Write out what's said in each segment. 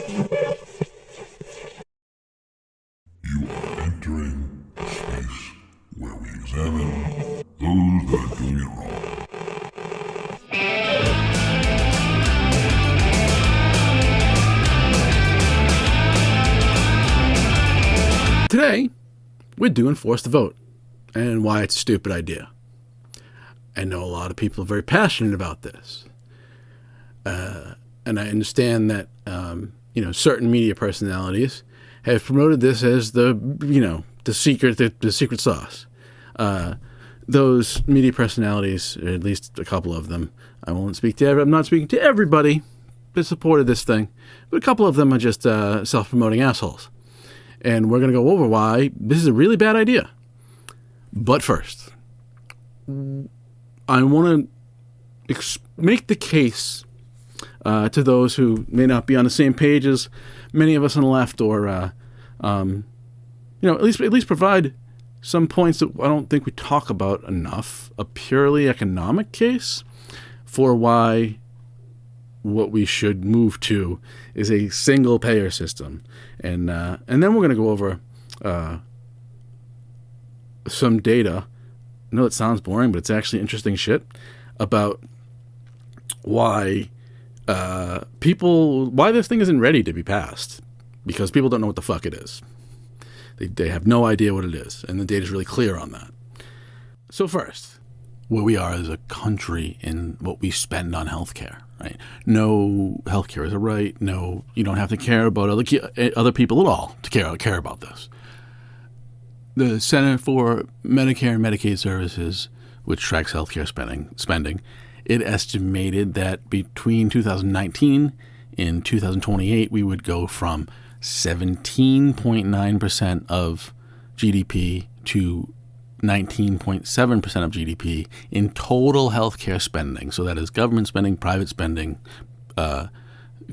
You are entering a space where we examine those that are doing it wrong. Today, we're doing Force the Vote and why it's a stupid idea. I know a lot of people are very passionate about this. And I understand that, certain media personalities have promoted this as the secret sauce. Those media personalities, or at least a couple of them, I'm not speaking to everybody that supported this thing, but a couple of them are just self-promoting assholes. And we're going to go over why this is a really bad idea. But first, I want to make the case to those who may not be on the same page as many of us on the left, or at least provide some points that I don't think we talk about enough. A purely economic case for why what we should move to is a single payer system, and then we're going to go over some data. I know it sounds boring, but it's actually interesting shit about why this thing isn't ready to be passed, because people don't know what the fuck it is. They have no idea what it is, and the data is really clear on that. So first, where we are as a country in what we spend on healthcare, right? No, healthcare is a right. No, you don't have to care about other people at all to care about this. The Center for Medicare and Medicaid Services, which tracks healthcare spending, it estimated that between 2019 and 2028, we would go from 17.9% of GDP to 19.7% of GDP in total healthcare spending. So that is government spending, private spending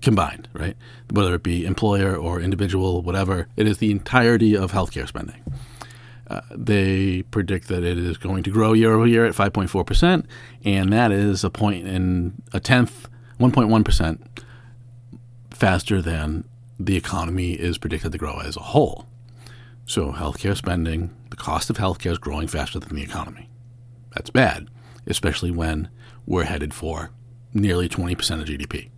combined, right? Whether it be employer or individual, whatever, it is the entirety of healthcare spending. They predict that it is going to grow year over year at 5.4%, and that is 1.1% faster than the economy is predicted to grow as a whole. So healthcare spending, the cost of healthcare is growing faster than the economy. That's bad, especially when we're headed for nearly 20% of GDP.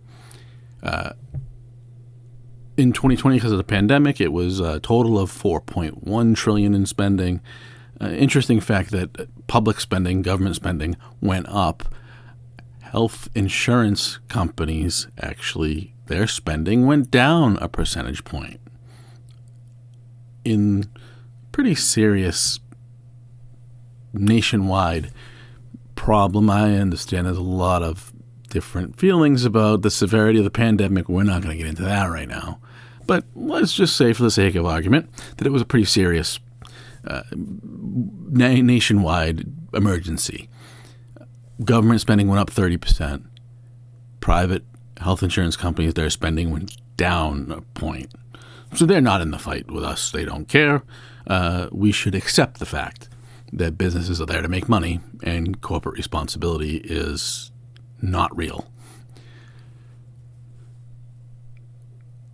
In 2020, because of the pandemic, it was a total of $4.1 trillion in spending. Interesting fact that public spending, government spending, went up. Health insurance companies, actually, their spending went down a percentage point. In pretty serious nationwide problem. I understand there's a lot of different feelings about the severity of the pandemic. We're not going to get into that right now. But let's just say, for the sake of argument, that it was a pretty serious nationwide emergency. Government spending went up 30%. Private health insurance companies, their spending went down a point. So they're not in the fight with us. They don't care. We should accept the fact that businesses are there to make money, and corporate responsibility is not real.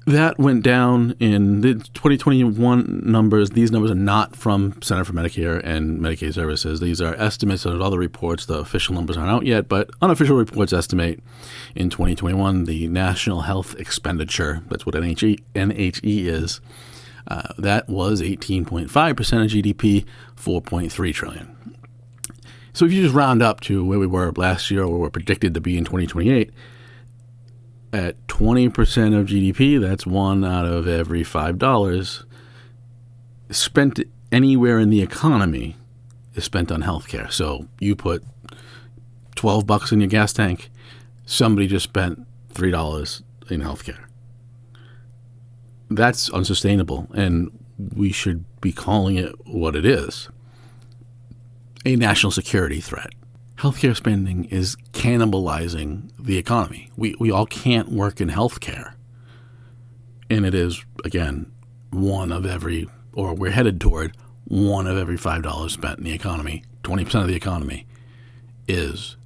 That went down in the 2021 numbers. These numbers are not from Center for Medicare and Medicaid Services. These are estimates of other reports. The official numbers aren't out yet, but unofficial reports estimate in 2021 the national health expenditure, that's what NHE is, that was 18.5% of GDP, $4.3 trillion. So if you just round up to where we were last year, or where we're predicted to be in 2028, at 20% of GDP, that's $1 out of every $5 spent anywhere in the economy is spent on healthcare. So you put $12 in your gas tank, somebody just spent $3 in healthcare. That's unsustainable, and we should be calling it what it is: a national security threat. Healthcare spending is cannibalizing the economy. We all can't work in healthcare. And it is, again, we're headed toward $1 of every $5 spent in the economy. 20% of the economy is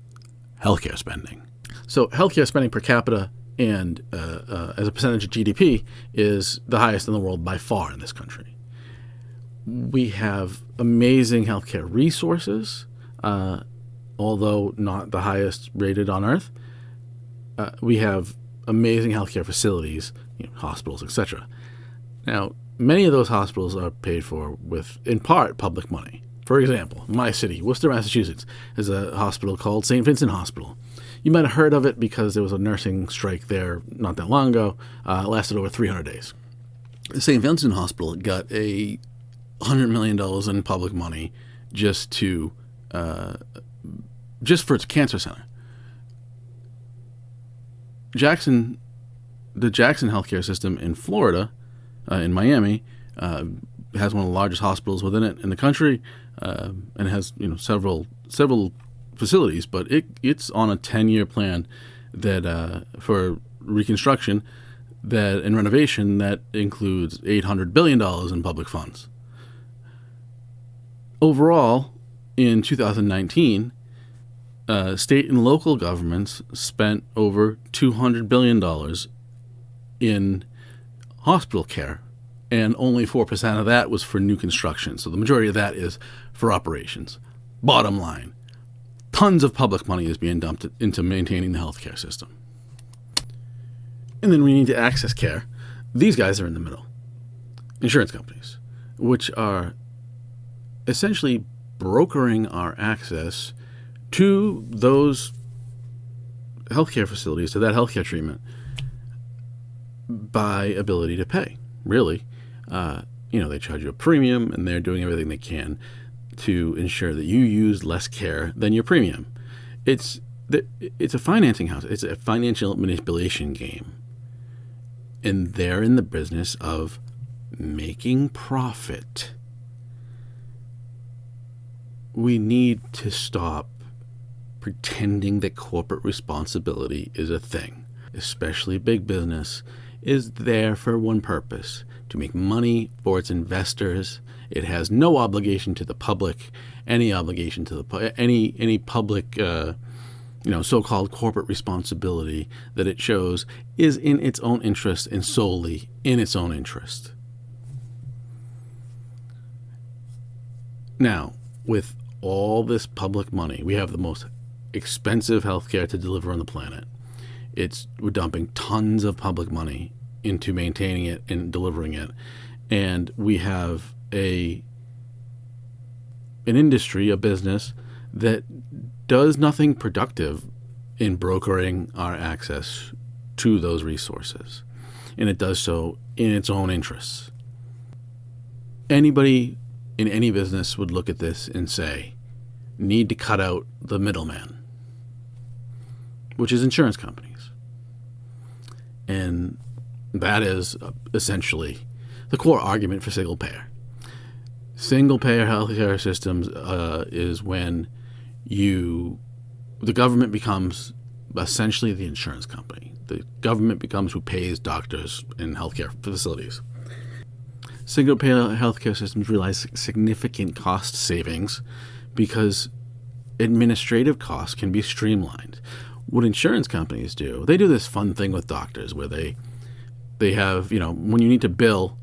healthcare spending. So healthcare spending per capita and as a percentage of GDP is the highest in the world by far in this country. We have amazing healthcare resources, although not the highest rated on earth. We have amazing healthcare facilities, hospitals, etc. Now, many of those hospitals are paid for with, in part, public money. For example, my city, Worcester, Massachusetts, is a hospital called St. Vincent Hospital. You might have heard of it because there was a nursing strike there not that long ago. It lasted over 300 days. The St. Vincent Hospital got $100 million in public money just for its cancer center. The Jackson healthcare system in Florida, in Miami, has one of the largest hospitals within it in the country, and has several facilities. But it's on a 10-year plan that for reconstruction and renovation that includes $800 billion in public funds. Overall, in 2019, state and local governments spent over $200 billion in hospital care, and only 4% of that was for new construction. So the majority of that is for operations. Bottom line, tons of public money is being dumped into maintaining the healthcare system. And then we need to access care. These guys are in the middle. Insurance companies, which are essentially brokering our access to those healthcare facilities, to that healthcare treatment, by ability to pay. Really, they charge you a premium, and they're doing everything they can to ensure that you use less care than your premium. It's a financing house. It's a financial manipulation game, and they're in the business of making profit. We need to stop pretending that corporate responsibility is a thing, especially big business is there for one purpose: to make money for its investors. It has no obligation to the public, any obligation to any public, so-called corporate responsibility that it shows is in its own interest and solely in its own interest. Now, with all this public money, we have the most expensive healthcare to deliver on the planet. We're dumping tons of public money into maintaining it and delivering it, and we have an industry, a business that does nothing productive in brokering our access to those resources, and it does so in its own interests. Anybody in any business would look at this and say, need to cut out the middleman, which is insurance companies. And that is essentially the core argument for single payer. Single payer healthcare systems is when the government becomes essentially the insurance company. The government becomes who pays doctors in healthcare facilities. Single payer healthcare systems realize significant cost savings because administrative costs can be streamlined. What insurance companies do, they do this fun thing with doctors where they have, when you need to bill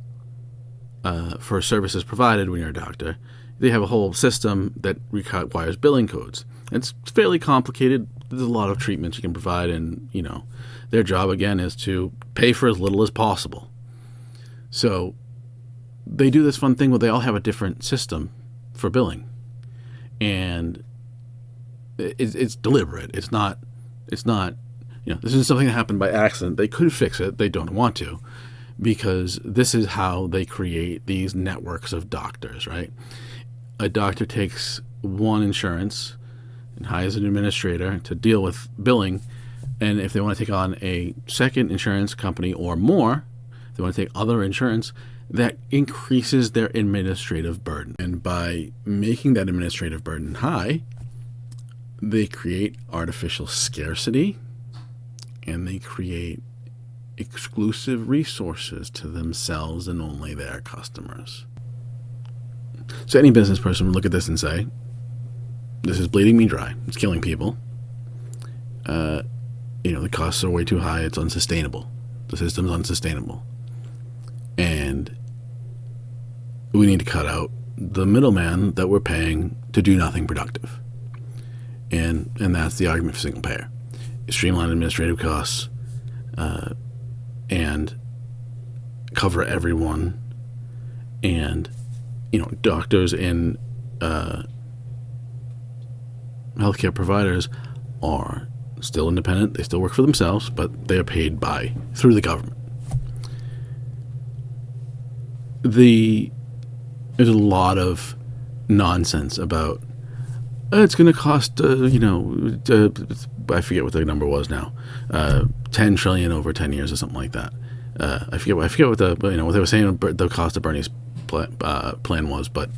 for services provided when you're a doctor, they have a whole system that requires billing codes. It's fairly complicated. There's a lot of treatments you can provide, and, their job, again, is to pay for as little as possible. So they do this fun thing where they all have a different system for billing. And it's deliberate. It's not, this isn't something that happened by accident. They could fix it. They don't want to, because this is how they create these networks of doctors, right? A doctor takes one insurance and hires an administrator to deal with billing. And if they want to take on a second insurance company or more, if they want to take other insurance, that increases their administrative burden. And by making that administrative burden high, they create artificial scarcity, and they create exclusive resources to themselves and only their customers. So any business person would look at this and say, this is bleeding me dry. It's killing people. the costs are way too high. It's unsustainable. The system's unsustainable. And we need to cut out the middleman that we're paying to do nothing productive. And that's the argument for single payer. Streamline administrative costs and cover everyone. And, doctors and healthcare providers are still independent. They still work for themselves, but they're paid through the government. There's a lot of nonsense about it's going to cost, I forget what the number was now, $10 trillion over 10 years or something like that. I forget what what they were saying the cost of Bernie's plan was, but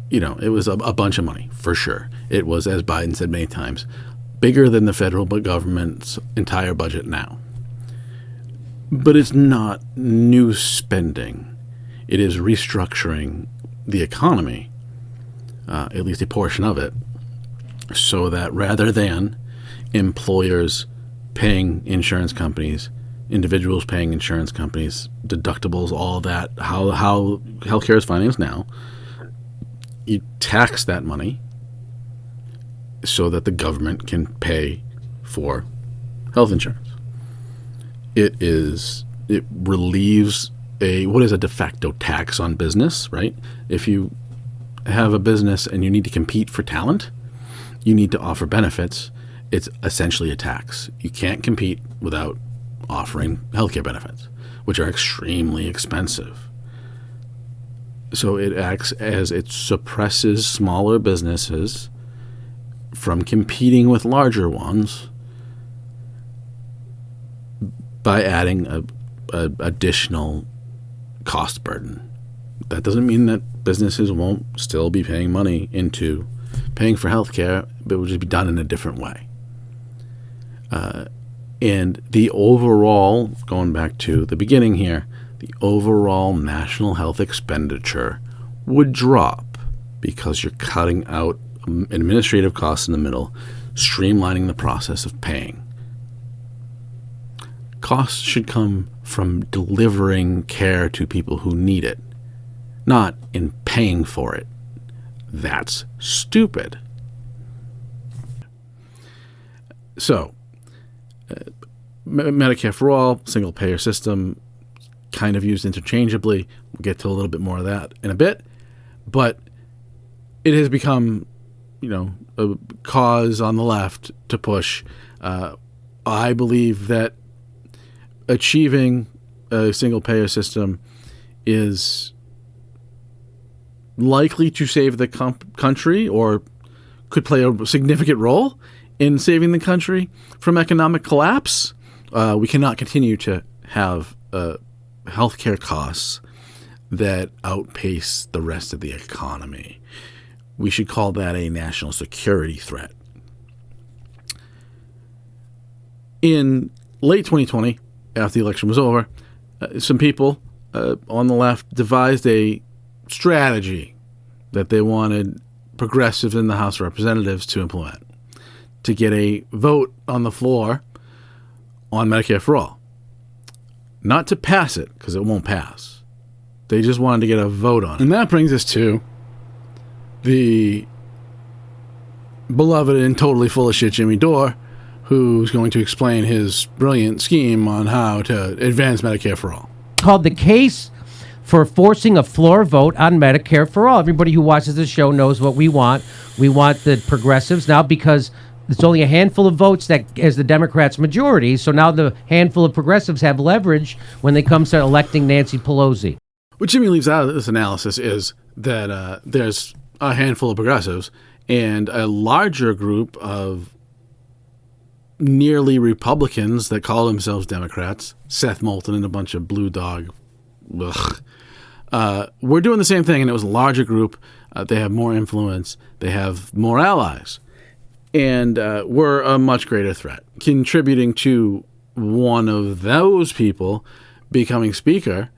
it was a bunch of money for sure. It was, as Biden said many times, bigger than the federal government's entire budget now. But it's not new spending. It is restructuring the economy, at least a portion of it, so that rather than employers paying insurance companies, individuals paying insurance companies, deductibles, all that, how healthcare is financed now, you tax that money so that the government can pay for health insurance. It relieves what is a de facto tax on business, right? If you have a business and you need to compete for talent, you need to offer benefits. It's essentially a tax. You can't compete without offering healthcare benefits, which are extremely expensive. So it acts as it suppresses smaller businesses from competing with larger ones by adding a additional cost burden. That doesn't mean that businesses won't still be paying money into paying for healthcare, but it will just be done in a different way. And the overall, going back to the beginning here, the overall national health expenditure would drop because you're cutting out administrative costs in the middle, streamlining the process of paying. Costs should come from delivering care to people who need it, not in paying for it. That's stupid. So, Medicare for all, single payer system, kind of used interchangeably. We'll get to a little bit more of that in a bit. But it has become, a cause on the left to push. I believe that achieving a single payer system is likely to save the country, or could play a significant role in saving the country from economic collapse. We cannot continue to have healthcare costs that outpace the rest of the economy. We should call that a national security threat. In late 2020, after the election was over, some people on the left devised a strategy that they wanted progressives in the House of Representatives to implement to get a vote on the floor on Medicare for all. Not to pass it, because it won't pass. They just wanted to get a vote on it. And that brings us to the beloved and totally full of shit Jimmy Dore, who's going to explain his brilliant scheme on how to advance Medicare for all. Called the case for forcing a floor vote on Medicare for all. Everybody who watches the show knows what we want. We want the progressives now, because it's only a handful of votes that as the Democrats' majority. So now the handful of progressives have leverage when they come to electing Nancy Pelosi. What Jimmy leaves out of this analysis is that there's a handful of progressives and a larger group of nearly Republicans that call themselves Democrats, Seth Moulton and a bunch of blue dog. We're doing the same thing, and it was a larger group. They have more influence. They have more allies. And we're a much greater threat. Contributing to one of those people becoming speaker,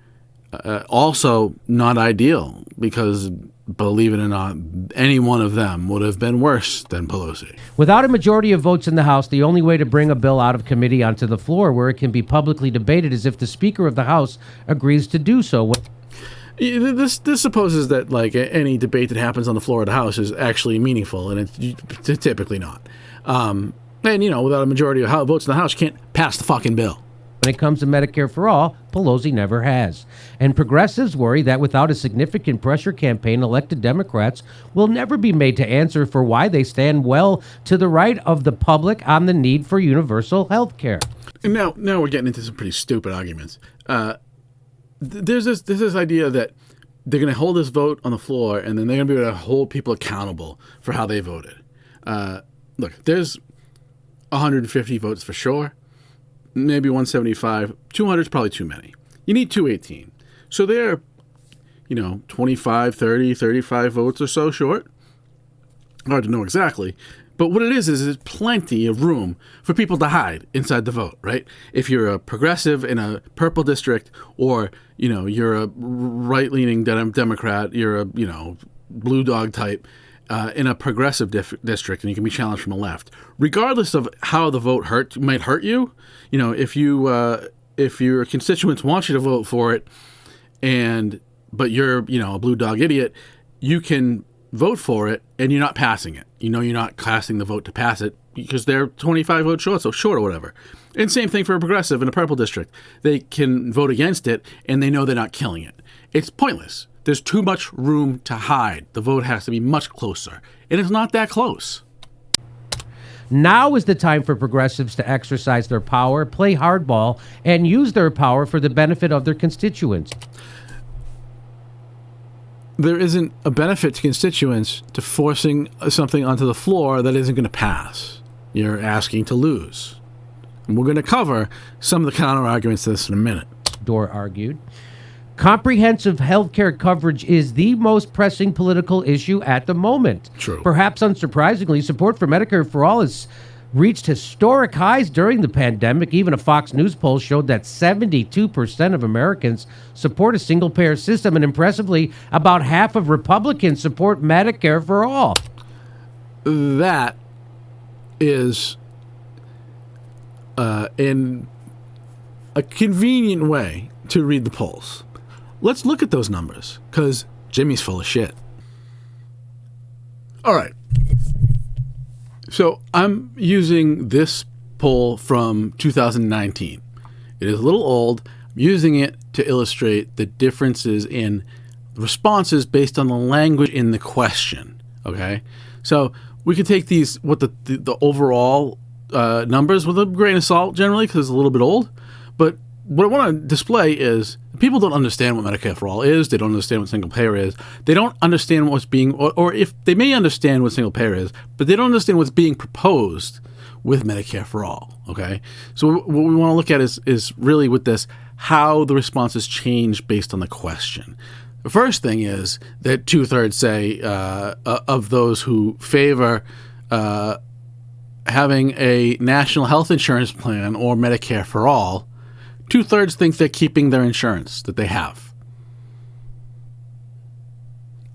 also not ideal, because believe it or not, any one of them would have been worse than Pelosi. Without a majority of votes in the House, the only way to bring a bill out of committee onto the floor where it can be publicly debated is if the Speaker of the House agrees to do so. This supposes that like any debate that happens on the floor of the House is actually meaningful, and it's typically not. And without a majority of votes in the House, you can't pass the fucking bill. When it comes to Medicare for All, Pelosi never has. And progressives worry that without a significant pressure campaign, elected Democrats will never be made to answer for why they stand well to the right of the public on the need for universal health care. And now we're getting into some pretty stupid arguments. There's this idea that they're going to hold this vote on the floor, and then they're going to be able to hold people accountable for how they voted. Look, there's 150 votes for sure, maybe 175. 200 is probably too many. You need 218. So they're, 25, 30, 35 votes or so short. Hard to know exactly. But what it is there's plenty of room for people to hide inside the vote, right? If you're a progressive in a purple district, or, you're a right-leaning Democrat, you're a, blue dog type in a progressive district, and you can be challenged from the left. Regardless of how the vote might hurt you, if your constituents want you to vote for it, but you're, a blue dog idiot, you can vote for it, and you're not passing it. You're not casting the vote to pass it because they're 25 votes short or whatever. And same thing for a progressive in a purple district. They can vote against it, and they know they're not killing it. It's pointless. There's too much room to hide. The vote has to be much closer, and it's not that close. Now is the time for progressives to exercise their power, play hardball, and use their power for the benefit of their constituents. There isn't a benefit to constituents to forcing something onto the floor that isn't going to pass. You're asking to lose. And we're going to cover some of the counter-arguments to this in a minute. Dore argued. Comprehensive health care coverage is the most pressing political issue at the moment. True. Perhaps unsurprisingly, support for Medicare for All has reached historic highs during the pandemic. Even a Fox News poll showed that 72% of Americans support a single-payer system, and impressively, about half of Republicans support Medicare for All. That is in a convenient way to read the polls. Let's look at those numbers, because Jimmy's full of shit. All right. So I'm using this poll from 2019. It is a little old. I'm using it to illustrate the differences in responses based on the language in the question. Okay? So we could take these, the overall numbers with a grain of salt generally, because it's a little bit old. But what I want to display is people don't understand what Medicare for All is. They don't understand what single payer is. They don't understand what's being, or if they may understand what single payer is, but they don't understand what's being proposed with Medicare for All. Okay, so what we want to look at is really with this how the responses change based on the question. The first thing is that 2/3 say of those who favor having a national health insurance plan or Medicare for All, 2/3 think they're keeping their insurance that they have.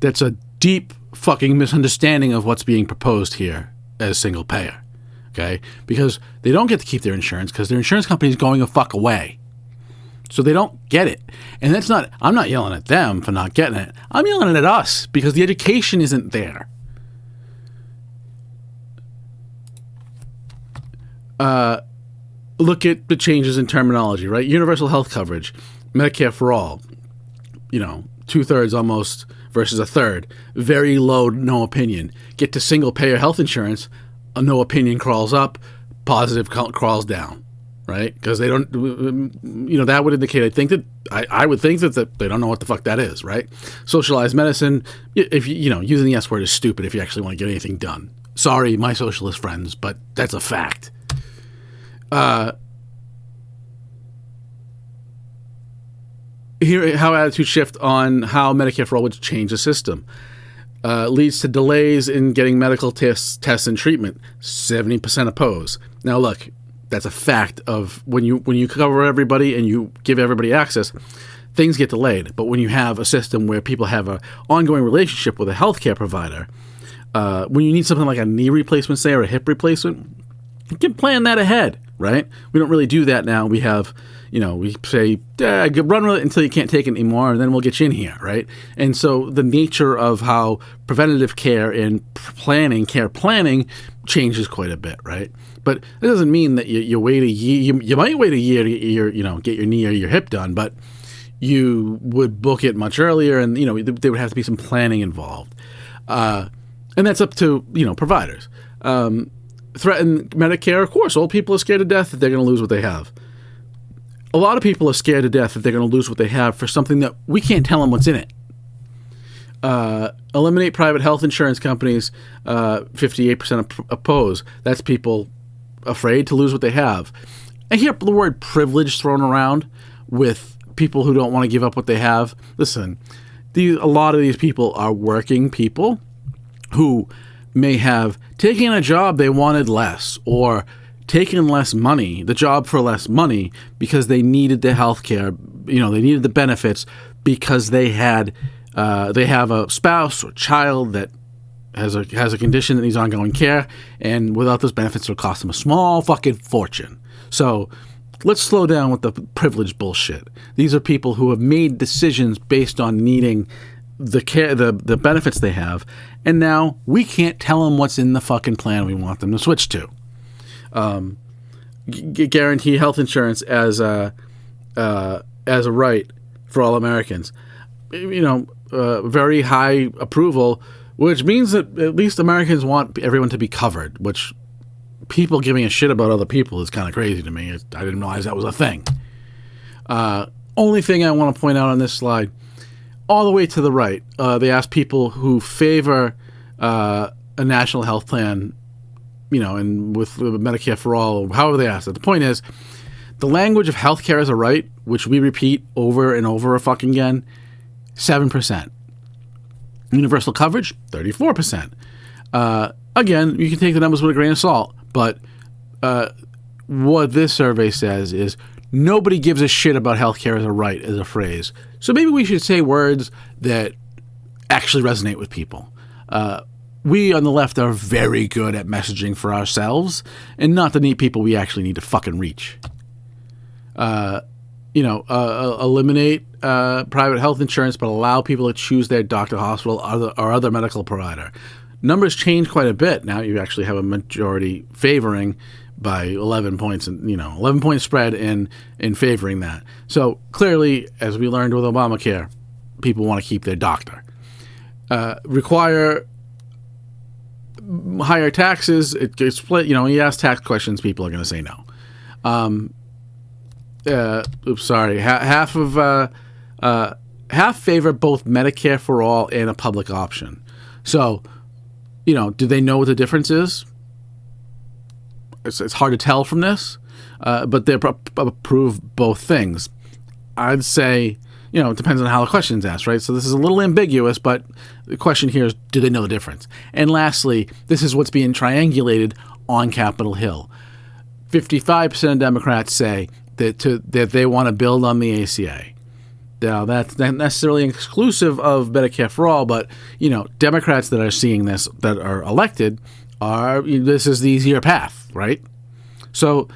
That's a deep fucking misunderstanding of what's being proposed here as single payer. Okay? Because they don't get to keep their insurance because their insurance company is going the fuck away. So they don't get it. And I'm not yelling at them for not getting it. I'm yelling at us because the education isn't there. Look at the changes in terminology, right? Universal health coverage, Medicare for All, 2/3 almost versus 1/3. Very low, no opinion. Get to single payer health insurance, a no opinion crawls up, positive crawls down, right? Because they don't, that would indicate, I would think that they don't know what the fuck that is, right? Socialized medicine, if using the S word is stupid if you actually want to get anything done. Sorry, my socialist friends, but that's a fact. Here, how attitudes shift on how Medicare for All would change the system. Leads to delays in getting medical tests and treatment. 70% oppose. Now, look, that's a fact of when you cover everybody and you give everybody access. things get delayed. But when you have a system where people have an ongoing relationship with a healthcare provider, when you need something like a knee replacement, say, or a hip replacement, you can plan that ahead, right? We don't really do that now. We have, we say, run with it until you can't take it anymore, and then we'll get you in here, right? And so the nature of how preventative care and care planning changes quite a bit, right? But it doesn't mean that you wait a year. You might wait a year to get your knee or your hip done, but you would book it much earlier, and there would have to be some planning involved, and that's up to providers. Threaten Medicare, of course. Old people are scared to death that they're going to lose what they have. A lot of people are scared to death that they're going to lose what they have for something that we can't tell them what's in it. Eliminate private health insurance companies. 58% oppose. That's people afraid to lose what they have. I hear the word privilege thrown around with people who don't want to give up what they have. Listen, a lot of these people are working people who may have taken a job they wanted less, or taken less money, the job for less money, because they needed the health care, they needed the benefits because they have a spouse or child that has a condition that needs ongoing care, and without those benefits, it would cost them a small fucking fortune. So let's slow down with the privilege bullshit. These are people who have made decisions based on needing the care, the benefits they have, and now we can't tell them what's in the fucking plan we want them to switch to. Guarantee health insurance as a right for all Americans. Very high approval, which means that at least Americans want everyone to be covered, which people giving a shit about other people is kind of crazy to me. I didn't realize that was a thing. Only thing I want to point out on this slide, all the way to the right, they ask people who favor a national health plan, and with Medicare for all, however they ask it. The point is, the language of healthcare as a right, which we repeat over and over fucking again, 7%. Universal coverage, 34%. Again, you can take the numbers with a grain of salt, but what this survey says is nobody gives a shit about healthcare as a right, as a phrase. So maybe we should say words that actually resonate with people. We on the left are very good at messaging for ourselves and not the neat people we actually need to fucking reach. Eliminate private health insurance, but allow people to choose their doctor, hospital, or other medical provider. Numbers change quite a bit. Now you actually have a majority favoring by 11 points, and 11-point spread in favoring that. So clearly, as we learned with Obamacare, people want to keep their doctor. Require higher taxes. It gets split. You ask tax questions, people are going to say no. Half favor both Medicare for all and a public option. So, do they know what the difference is? It's hard to tell from this, but they approve both things. I'd say, it depends on how the question's asked, right? So this is a little ambiguous, but the question here is, do they know the difference? And lastly, this is what's being triangulated on Capitol Hill. 55% of Democrats say that they want to build on the ACA. Now, that's not necessarily exclusive of Medicare for all, but, Democrats that are seeing this, that are elected, this is the easier path, right? So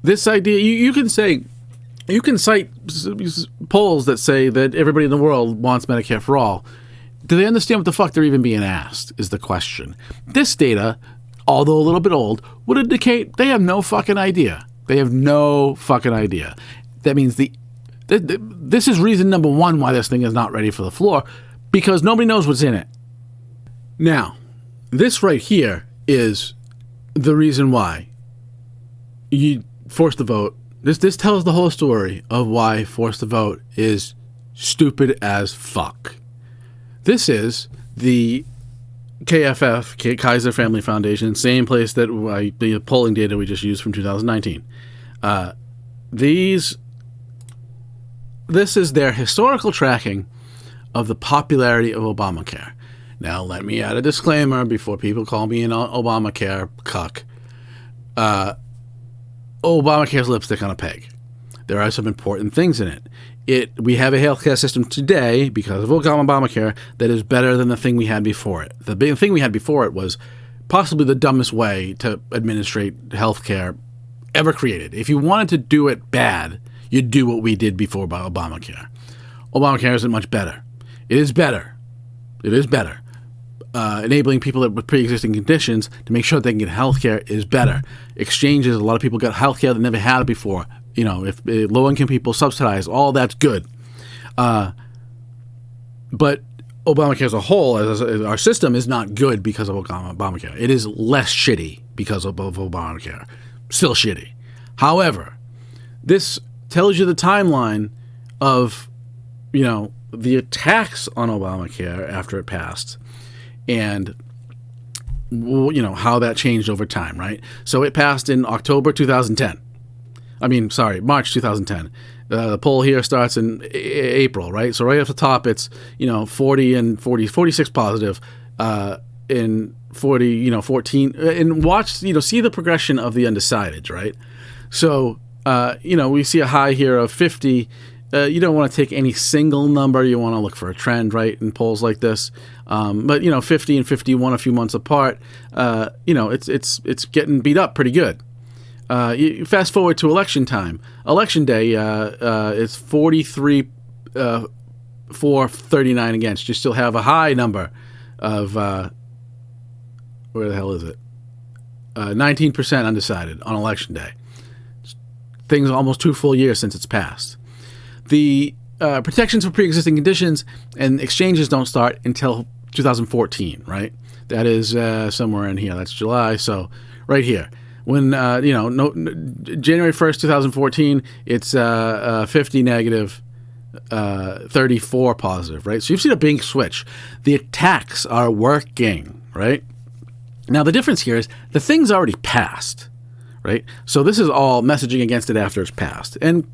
this idea, you can cite polls that say that everybody in the world wants Medicare for all. Do they understand what the fuck they're even being asked, is the question. This data, although a little bit old, would indicate they have no fucking idea. They have no fucking idea. That means this is reason number one why this thing is not ready for the floor, because nobody knows what's in it. Now, this right here is the reason why you force the vote. This tells the whole story of why force the vote is stupid as fuck. This is the KFF, Kaiser Family Foundation, same place that the polling data we just used from 2019. This is their historical tracking of the popularity of Obamacare. Now, let me add a disclaimer before people call me an Obamacare cuck. Obamacare's lipstick on a peg. There are some important things in it. we have a healthcare system today because of Obamacare that is better than the thing we had before it. The big thing we had before it was possibly the dumbest way to administrate healthcare ever created. If you wanted to do it bad, you'd do what we did before by Obamacare. Obamacare isn't much better. It is better. It is better. Enabling people with pre-existing conditions to make sure they can get health care is better. Exchanges, a lot of people got health care that never had it before. If low-income people subsidize, all that's good. But Obamacare as a whole, as our system, is not good because of Obamacare. It is less shitty because of Obamacare. Still shitty. However, this tells you the timeline of, the attacks on Obamacare after it passed. And, how that changed over time, right? So it passed in October 2010. March 2010. The poll here starts in April, right? So right off the top, it's, 46 positive, in 14, and watch, see the progression of the undecideds, right? So, we see a high here of 50. You don't want to take any single number. You want to look for a trend, right, in polls like this. But 50 and 51 a few months apart, it's getting beat up pretty good. You fast forward to election time. Election day, it's 43 for 39 against. You still have a high number of, where the hell is it? 19% undecided on election day. Things almost 2 full years since it's passed. The protections for pre-existing conditions and exchanges don't start until 2014, right? That is somewhere in here. That's July. So right here. When, January 1st, 2014, it's 50 negative, 34 positive, right? So you've seen a big switch. The attacks are working, right? Now, the difference here is the thing's already passed, right? So this is all messaging against it after it's passed. And,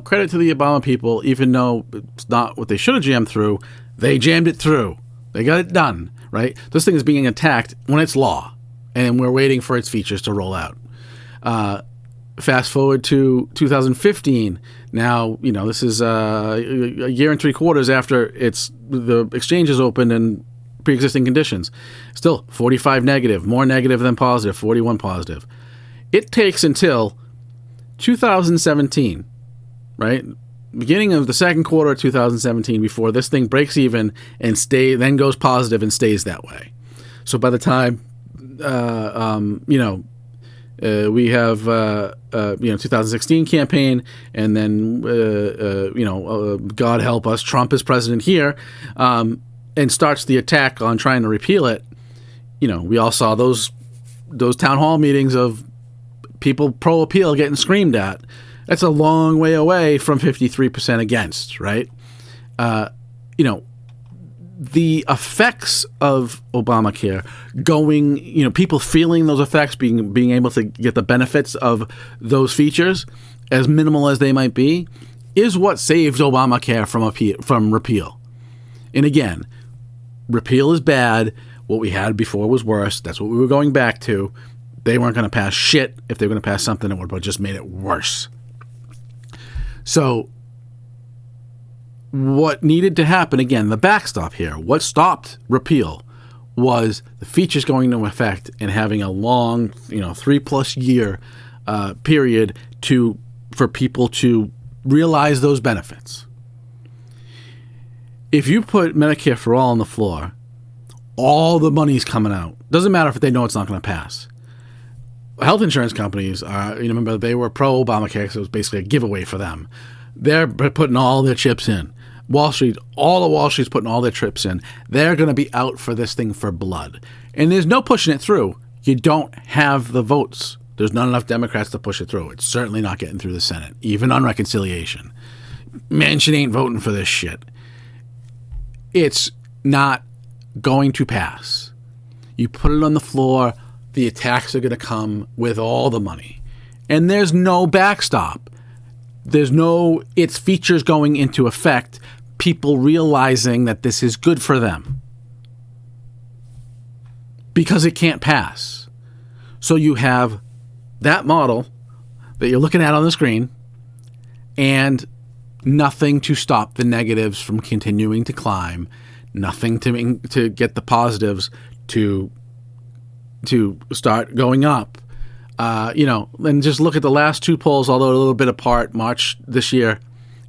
credit to the Obama people, even though it's not what they should have jammed through, they jammed it through. They got it done, right? This thing is being attacked when it's law, and we're waiting for its features to roll out. Fast forward to 2015. Now, this is a year and 3/4 after the exchanges opened and pre-existing conditions. Still 45 negative, more negative than positive, 41 positive. It takes until 2017, right? Beginning of the second quarter of 2017 before this thing breaks even and then goes positive and stays that way. So by the time, we have, 2016 campaign, and then, God help us, Trump is president here, and starts the attack on trying to repeal it. We all saw those town hall meetings of people pro-appeal getting screamed at. That's a long way away from 53% against, right? The effects of Obamacare going, people feeling those effects, being able to get the benefits of those features, as minimal as they might be, is what saves Obamacare from repeal. And again, repeal is bad. What we had before was worse. That's what we were going back to. They weren't going to pass shit. If they were going to pass something, it would have just made it worse. So what needed to happen, again, the backstop here, what stopped repeal was the features going into effect and having a long, 3+ year period for people to realize those benefits. If you put Medicare for All on the floor, all the money's coming out. Doesn't matter if they know it's not going to pass. Health insurance companies are, remember, they were pro-Obamacare, so it was basically a giveaway for them. They're putting all their chips in. Wall Street, all of Wall Street's putting all their chips in. They're going to be out for this thing for blood. And there's no pushing it through. You don't have the votes. There's not enough Democrats to push it through. It's certainly not getting through the Senate, even on reconciliation. Manchin ain't voting for this shit. It's not going to pass. You put it on the floor, the attacks are going to come with all the money. And there's no backstop. There's no its features going into effect, people realizing that this is good for them. Because it can't pass. So you have that model that you're looking at on the screen, and nothing to stop the negatives from continuing to climb, nothing to get the positives to start going up. And just look at the last two polls, although a little bit apart, March this year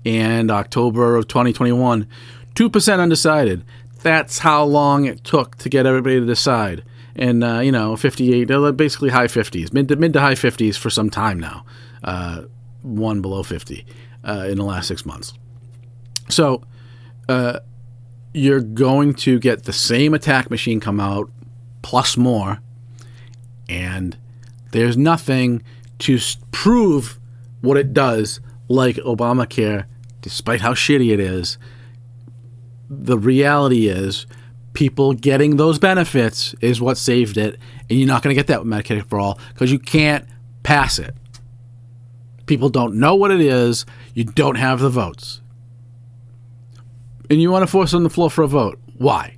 and October of 2021, 2% undecided. That's how long it took to get everybody to decide. And, 58, basically high 50s, mid to high 50s for some time now, one below 50 in the last 6 months. So you're going to get the same attack machine come out, plus more, and there's nothing to prove what it does like Obamacare, despite how shitty it is. The reality is people getting those benefits is what saved it, and you're not going to get that with Medicare for All because you can't pass it. People don't know what it is. You don't have the votes. And you want to force it on the floor for a vote. Why?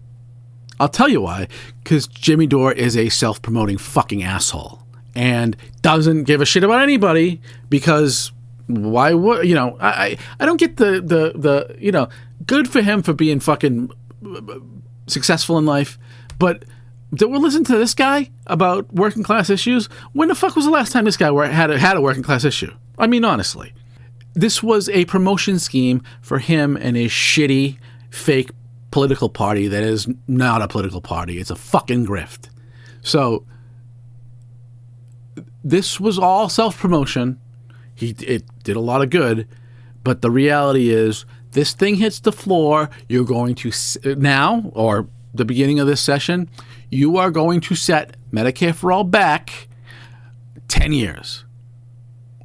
I'll tell you why. Because Jimmy Dore is a self-promoting fucking asshole and doesn't give a shit about anybody because why would, I don't get the good for him for being fucking successful in life, but we're listening to this guy about working class issues. When the fuck was the last time this guy had a working class issue? I mean, honestly. This was a promotion scheme for him and his shitty, fake political party that is not a political party. It's a fucking grift. So this was all self-promotion. It did a lot of good, but the reality is this thing hits the floor. You're going to now, or the beginning of this session, you are going to set Medicare for All back 10 years.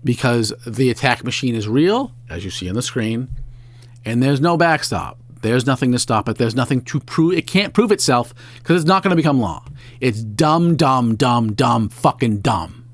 Because the attack machine is real, as you see on the screen, and there's no backstop. There's nothing to stop it. There's nothing to prove. It can't prove itself because it's not going to become law. It's dumb, fucking dumb.